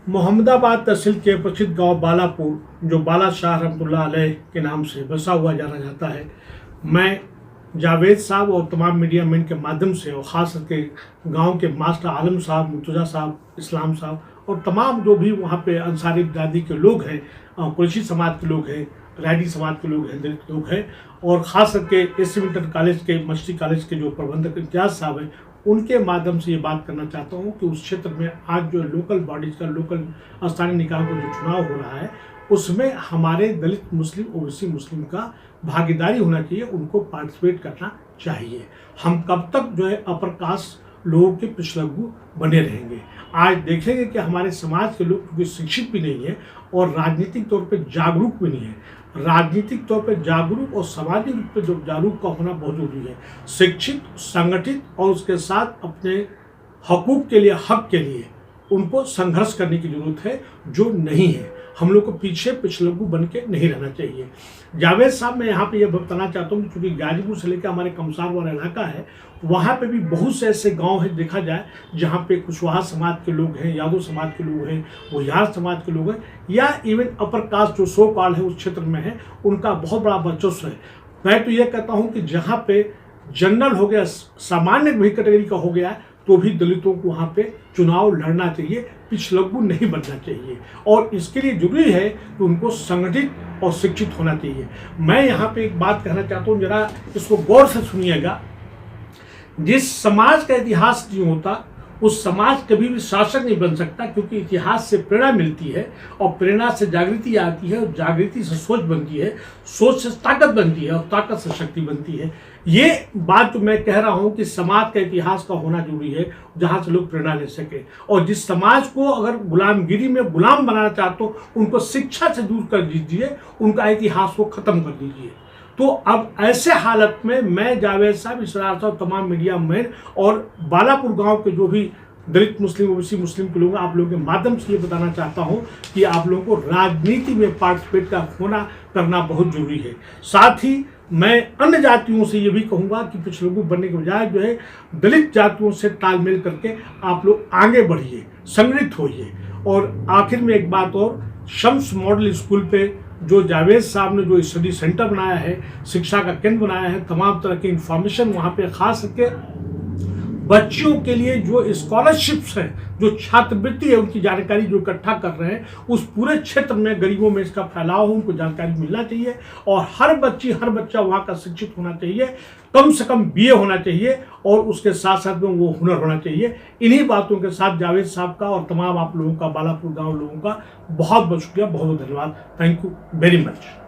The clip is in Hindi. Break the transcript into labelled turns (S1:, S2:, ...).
S1: मोहम्मदाबाद तहसील के प्रसिद्ध गांव बालापुर, जो बाला शाह रहमतुल्लाह अलैह के नाम से बसा हुआ जाना जाता है, मैं जावेद साहब और तमाम मीडिया मैन के माध्यम से और ख़ास करके गांव के मास्टर आलम साहब, मुर्तज़ा साहब, इस्लाम साहब और तमाम जो भी वहाँ पे अंसारी बिरादरी के लोग हैं, कुरैशी समाज के लोग हैं, रैडी समाज के लोग हैं, दलित लोग हैं और ख़ास करके एस इंटर कॉलेज के मछली कॉलेज के जो प्रबंधक इम्तियाज़ साहब हैं, उनके माध्यम से ये बात करना चाहता हूँ कि उस क्षेत्र में आज जो लोकल बॉडीज का, लोकल स्थानीय निकायों का जो चुनाव हो रहा है, उसमें हमारे दलित मुस्लिम, ओबीसी मुस्लिम का भागीदारी होना चाहिए, उनको पार्टिसिपेट करना चाहिए। हम कब तक जो है अपर कास्ट लोगों के पिछलग्गू बने रहेंगे? आज देखेंगे कि हमारे समाज के लोग क्योंकि शिक्षित भी नहीं है और राजनीतिक तौर पे जागरूक भी नहीं है। राजनीतिक तौर पे जागरूक और सामाजिक रूप पे जो जागरूक का होना बहुत जरूरी है। शिक्षित, संगठित और उसके साथ अपने हकूक के लिए, हक के लिए उनको संघर्ष करने की जरूरत है, जो नहीं है। हम लोग को पीछे पिछलग्गू बन के नहीं रहना चाहिए। जावेद साहब, मैं यहाँ पे यह बताना चाहता हूँ कि चूँकि गाजीपुर से लेकर हमारे कमसार वाला इलाका है, वहाँ पे भी बहुत से ऐसे गांव हैं, देखा जाए जहाँ पे कुशवाहा समाज के लोग हैं, यादव समाज के लोग हैं, भुयार समाज के लोग हैं, या इवन अपर कास्ट जो सो कॉल है उस क्षेत्र में है, उनका बहुत बड़ा वर्चस्व है। मैं तो ये कहता हूँ कि जहाँ पे जनरल हो गया, सामान्य भी कैटेगरी का हो गया, तो भी दलितों को वहाँ पे चुनाव लड़ना चाहिए, पिछलग्गू नहीं बनना चाहिए। और इसके लिए जरूरी है कि उनको संगठित और शिक्षित होना चाहिए। मैं यहाँ पे एक बात कहना चाहता हूँ, जरा इसको गौर से सुनिएगा। जिस समाज का इतिहास नहीं होता, उस समाज कभी भी शासक नहीं बन सकता, क्योंकि इतिहास से प्रेरणा मिलती है और प्रेरणा से जागृति आती है और जागृति से सोच बनती है, सोच से ताकत बनती है और ताकत से शक्ति बनती है। ये बात जो मैं कह रहा हूँ कि समाज का इतिहास का होना जरूरी है, जहाँ से लोग प्रेरणा ले सके। और जिस समाज को अगर गुलामगिरी में गुलाम बनाना चाहते हो, उनको शिक्षा से दूर कर दीजिए, उनका इतिहास को खत्म कर दीजिए। तो अब ऐसे हालत में मैं जावेद साहब, इसरार साहब, तमाम मीडिया मैन और बालापुर गांव के जो भी दलित मुस्लिम, ओबीसी मुस्लिम के लोग, आप लोगों के माध्यम से ये बताना चाहता हूं कि आप लोगों को राजनीति में पार्टिसिपेट करना बहुत जरूरी है। साथ ही मैं अन्य जातियों से ये भी कहूँगा कि पिछलग्गू बनने के बजाय जो है दलित जातियों से तालमेल करके आप लोग आगे बढ़िए, संगठित होइए। और आखिर में एक बात और, शम्स मॉडल स्कूल पे जो जावेद साहब ने जो स्टडी सेंटर बनाया है, शिक्षा का केंद्र बनाया है, तमाम तरह की इंफॉर्मेशन वहाँ पे खास करके बच्चियों के लिए जो स्कॉलरशिप्स हैं, जो छात्रवृत्ति है, उनकी जानकारी जो इकट्ठा कर रहे हैं, उस पूरे क्षेत्र में गरीबों में इसका फैलाव हो, उनको जानकारी मिलना चाहिए। और हर बच्ची, हर बच्चा वहाँ का शिक्षित होना चाहिए, कम से कम बीए होना चाहिए और उसके साथ साथ में वो हुनर होना चाहिए। इन्हीं बातों के साथ जावेद साहब का और तमाम आप लोगों का, बालापुर गाँव लोगों का बहुत बहुत शुक्रिया, बहुत बहुत धन्यवाद। Thank you very much.